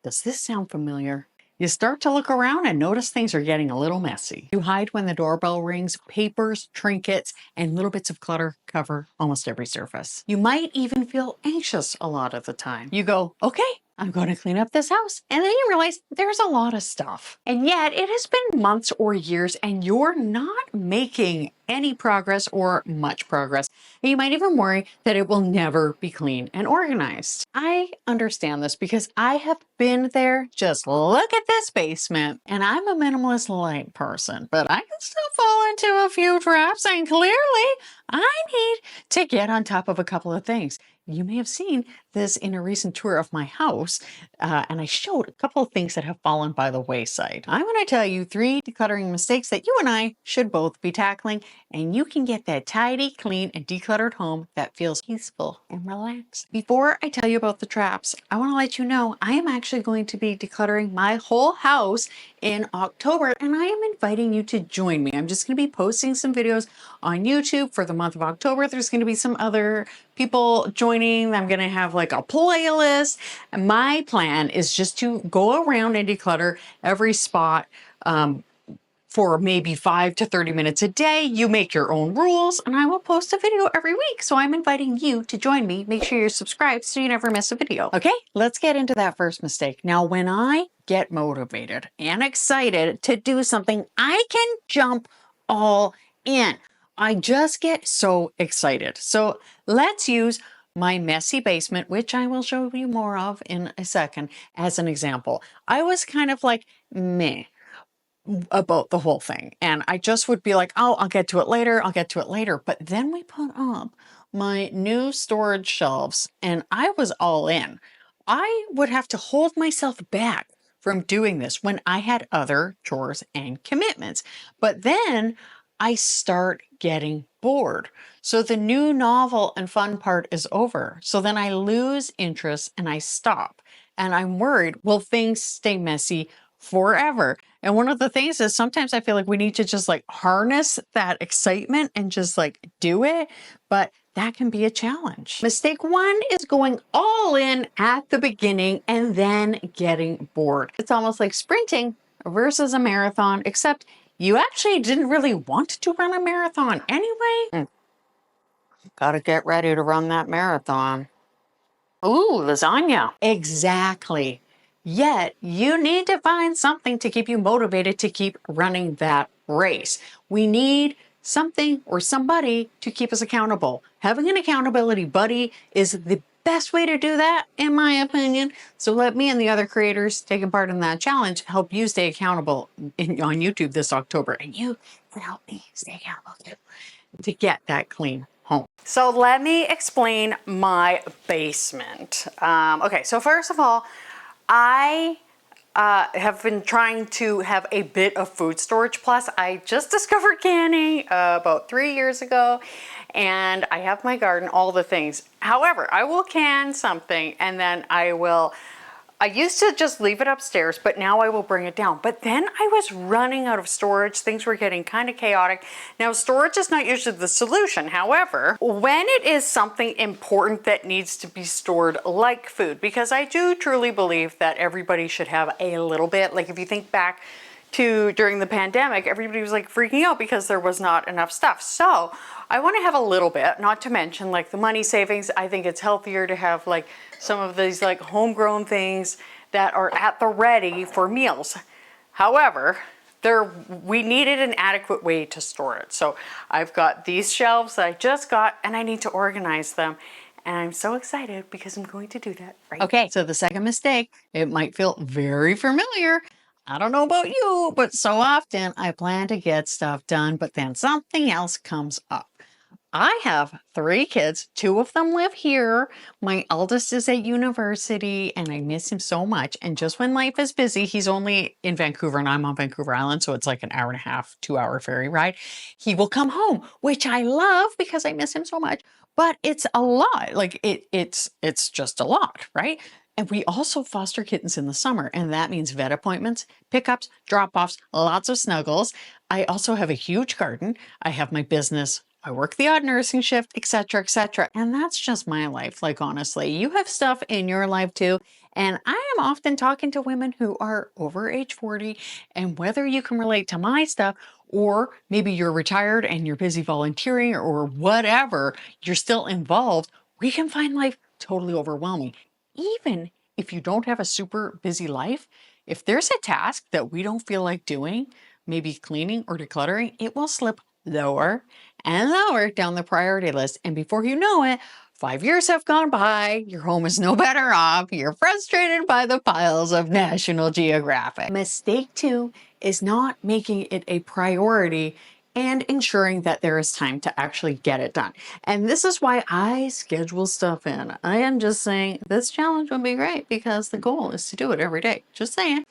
Does this sound familiar? You start to look around and notice things are getting a little messy. You hide when the doorbell rings, papers, trinkets, and little bits of clutter cover almost every surface. You might even feel anxious a lot of the time. You go, okay, I'm going to clean up this house. And then you realize there's a lot of stuff. And yet it has been months or years and you're not making any progress or much progress. And you might even worry that it will never be clean and organized. I understand this because I have been there. Just look at this basement. And I'm a minimalist light person, but I can still fall into a few traps, and clearly I need to get on top of a couple of things. You may have seen this in a recent tour of my house, and I showed a couple of things that have fallen by the wayside. I'm going to tell you 3 decluttering mistakes that you and I should both be tackling, and you can get that tidy, clean, and decluttered home that feels peaceful and relaxed. Before I tell you about the traps, I want to let you know I am actually going to be decluttering my whole house in October, and I am inviting you to join me. I'm just going to be posting some videos on YouTube for the month of October. There's going to be some other people joining. I'm going to have like a playlist. And my plan is just to go around and declutter every spot for maybe 5 to 30 minutes a day. You make your own rules, and I will post a video every week. So I'm inviting you to join me. Make sure you're subscribed so you never miss a video. Okay, let's get into that first mistake. Now, when I get motivated and excited to do something, I can jump all in. I just get so excited. So let's use my messy basement, which I will show you more of in a second, as an example. I was kind of like meh about the whole thing. And I just would be like, oh, I'll get to it later. I'll get to it later. But then we put up my new storage shelves and I was all in. I would have to hold myself back from doing this when I had other chores and commitments. But then I start getting bored. So the new novel and fun part is over. So then I lose interest and I stop. And I'm worried, will things stay messy forever? And one of the things is sometimes I feel like we need to just like harness that excitement and just like do it. But that can be a challenge. Mistake 1 is going all in at the beginning and then getting bored. It's almost like sprinting versus a marathon, except you actually didn't really want to run a marathon anyway. Gotta get ready to run that marathon. Ooh, lasagna. Exactly. Yet you need to find something to keep you motivated to keep running that race. We need something or somebody to keep us accountable. Having an accountability buddy is the best way to do that, in my opinion. So let me and the other creators taking part in that challenge help you stay accountable on YouTube this October. And you can help me stay accountable too, to get that clean home. So let me explain my basement. Okay, so first of all, I have been trying to have a bit of food storage. Plus, I just discovered canning about 3 years ago, and I have my garden, all the things. However, I will can something and then I used to just leave it upstairs, but now I will bring it down. But then I was running out of storage. Things were getting kind of chaotic. Now, storage is not usually the solution. However, when it is something important that needs to be stored, like food, because I do truly believe that everybody should have a little bit. Like if you think back to during the pandemic, everybody was like freaking out because there was not enough stuff. So I want to have a little bit, not to mention like the money savings. I think it's healthier to have like some of these like homegrown things that are at the ready for meals. However, we needed an adequate way to store it. So I've got these shelves that I just got and I need to organize them. And I'm so excited because I'm going to do that right. Okay, so the second mistake, it might feel very familiar. I don't know about you, but so often I plan to get stuff done, but then something else comes up. I have 3 kids. 2 of them live here. My eldest is at university and I miss him so much. And just when life is busy, he's only in Vancouver and I'm on Vancouver Island. So it's like an 1.5 to 2 hour ferry ride. He will come home, which I love because I miss him so much, but it's a lot. Like it's just a lot, right? And we also foster kittens in the summer, and that means vet appointments, pickups, drop-offs, lots of snuggles. I also have a huge garden. I have my business, I work the odd nursing shift, etc., etc. And that's just my life. Like, honestly, you have stuff in your life too. And I am often talking to women who are over age 40, and whether you can relate to my stuff, or maybe you're retired and you're busy volunteering or whatever, you're still involved, we can find life totally overwhelming. Even if you don't have a super busy life, if there's a task that we don't feel like doing, maybe cleaning or decluttering, it will slip lower and lower down the priority list. And before you know it, 5 years have gone by, your home is no better off, you're frustrated by the piles of National Geographic. Mistake two is not making it a priority and ensuring that there is time to actually get it done. And this is why I schedule stuff in. I am just saying this challenge would be great because the goal is to do it every day. Just saying.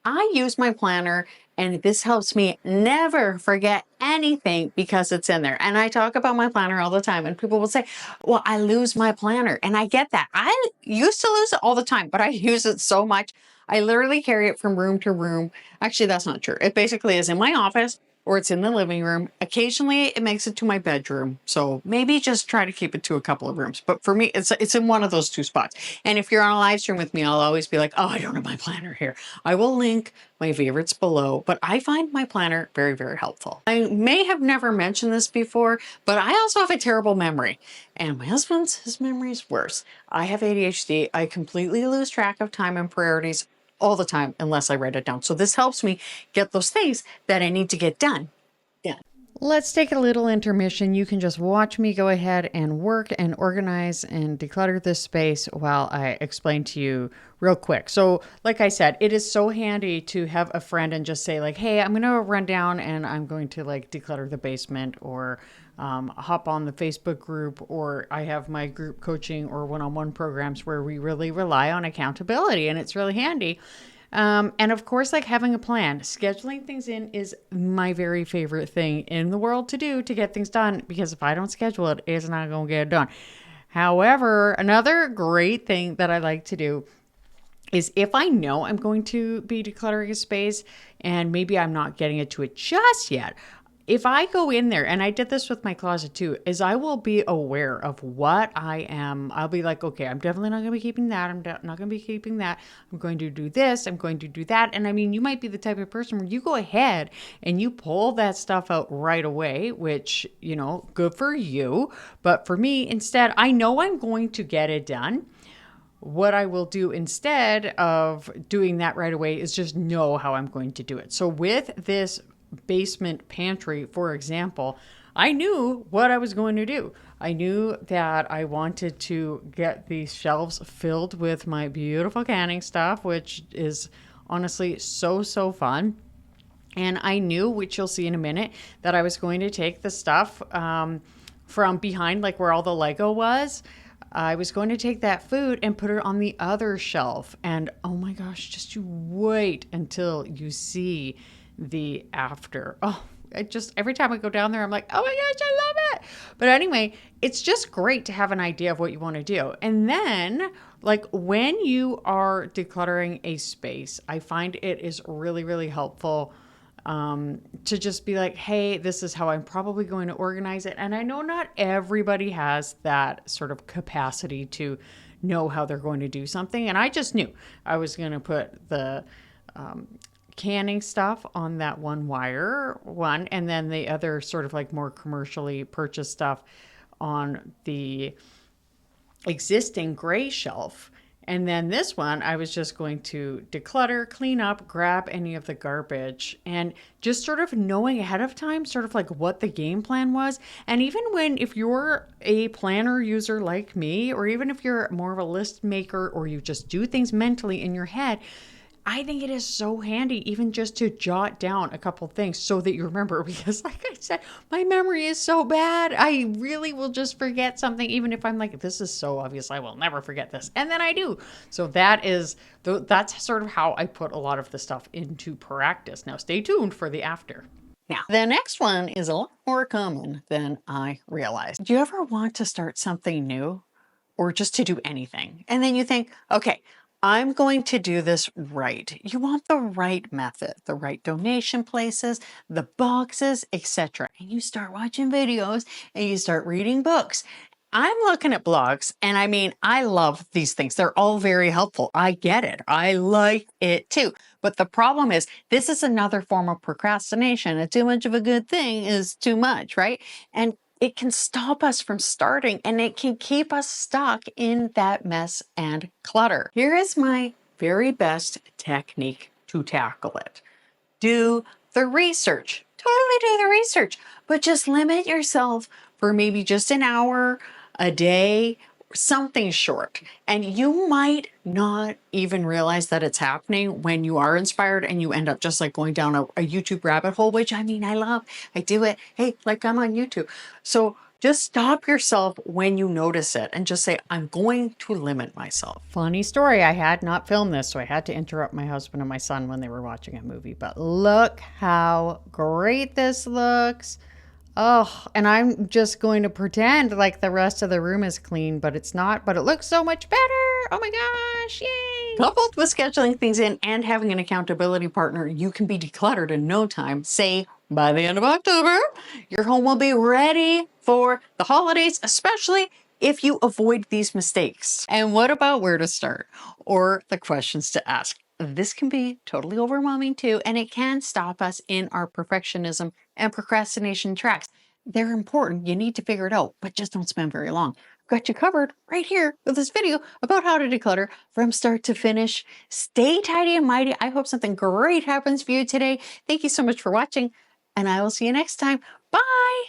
I use my planner, and this helps me never forget anything because it's in there. And I talk about my planner all the time, and people will say, well, I lose my planner. And I get that. I used to lose it all the time, but I use it so much. I literally carry it from room to room. Actually, that's not true. It basically is in my office or it's in the living room. Occasionally it makes it to my bedroom. So maybe just try to keep it to a couple of rooms. But for me, it's in one of those two spots. And if you're on a live stream with me, I'll always be like, oh, I don't have my planner here. I will link my favorites below, but I find my planner very, very helpful. I may have never mentioned this before, but I also have a terrible memory. And my his memory is worse. I have ADHD. I completely lose track of time and priorities all the time unless I write it down. So this helps me get those things that I need to get done. Let's take a little intermission. You can just watch me go ahead and work and organize and declutter this space while I explain to you real quick. So like I said, it is so handy to have a friend and just say like, hey, I'm going to run down and I'm going to like declutter the basement, or hop on the Facebook group, or I have my group coaching or one-on-one programs where we really rely on accountability, and it's really handy. And of course, like having a plan, scheduling things in is my very favorite thing in the world to do to get things done, because if I don't schedule it, it's not going to get done. However, another great thing that I like to do is if I know I'm going to be decluttering a space and maybe I'm not getting it to it just yet, if I go in there, and I did this with my closet too, is I will be aware of what I am. I'll be like, okay, I'm definitely not going to be keeping that. I'm not going to be keeping that. I'm going to do this. I'm going to do that. And I mean, you might be the type of person where you go ahead and you pull that stuff out right away, which, you know, good for you. But for me, instead, I know I'm going to get it done. What I will do instead of doing that right away is just know how I'm going to do it. So with this basement pantry, for example, I knew what I was going to do. I knew that I wanted to get these shelves filled with my beautiful canning stuff, which is honestly so fun. And I knew, which you'll see in a minute, that I was going to take the stuff from behind, like where all the Lego was. I was going to take that food and put it on the other shelf. And oh my gosh, just you wait until you see the after. Oh, every time I go down there, I'm like, oh my gosh, I love it. But anyway, it's just great to have an idea of what you want to do. And then like when you are decluttering a space, I find it is really helpful to just be like, hey, this is how I'm probably going to organize it. And I know not everybody has that sort of capacity to know how they're going to do something. And I just knew I was going to put the canning stuff on that one, and then the other sort of like more commercially purchased stuff on the existing gray shelf. And then this one, I was just going to declutter, clean up, grab any of the garbage, and just sort of knowing ahead of time, sort of like what the game plan was. And even if you're a planner user like me, or even if you're more of a list maker, or you just do things mentally in your head, I think it is so handy even just to jot down a couple things so that you remember, because like I said, my memory is so bad. I really will just forget something, even if I'm like, this is so obvious, I will never forget this. And then I do. So that's sort of how I put a lot of the stuff into practice. Now stay tuned for the after. Now, the next one is a lot more common than I realized. Do you ever want to start something new, or just to do anything? And then you think, okay, I'm going to do this right. You want the right method, the right donation places, the boxes, etc. And you start watching videos and you start reading books. I'm looking at blogs and I mean, I love these things. They're all very helpful. I get it. I like it too. But the problem is, this is another form of procrastination. Too much of a good thing is too much, right? And it can stop us from starting and it can keep us stuck in that mess and clutter. Here is my very best technique to tackle it. Do the research. Totally do the research, but just limit yourself for maybe just an hour a day, something short. And you might not even realize that it's happening when you are inspired and you end up just like going down a YouTube rabbit hole, which I mean, I love, I do it. Hey, like I'm on YouTube. So just stop yourself when you notice it and just say, I'm going to limit myself. Funny story, I had not filmed this, so I had to interrupt my husband and my son when they were watching a movie. But look how great this looks. Oh, and I'm just going to pretend like the rest of the room is clean, but it's not, but it looks so much better. Oh my gosh, yay. Coupled with scheduling things in and having an accountability partner, you can be decluttered in no time. Say, by the end of October, your home will be ready for the holidays, especially if you avoid these mistakes. And what about where to start or the questions to ask? This can be totally overwhelming too, and it can stop us in our perfectionism and procrastination tracks. They're important. You need to figure it out, but just don't spend very long. I've got you covered right here with this video about how to declutter from start to finish. Stay tidy and mighty. I hope something great happens for you today. Thank you so much for watching, and I will see you next time. Bye.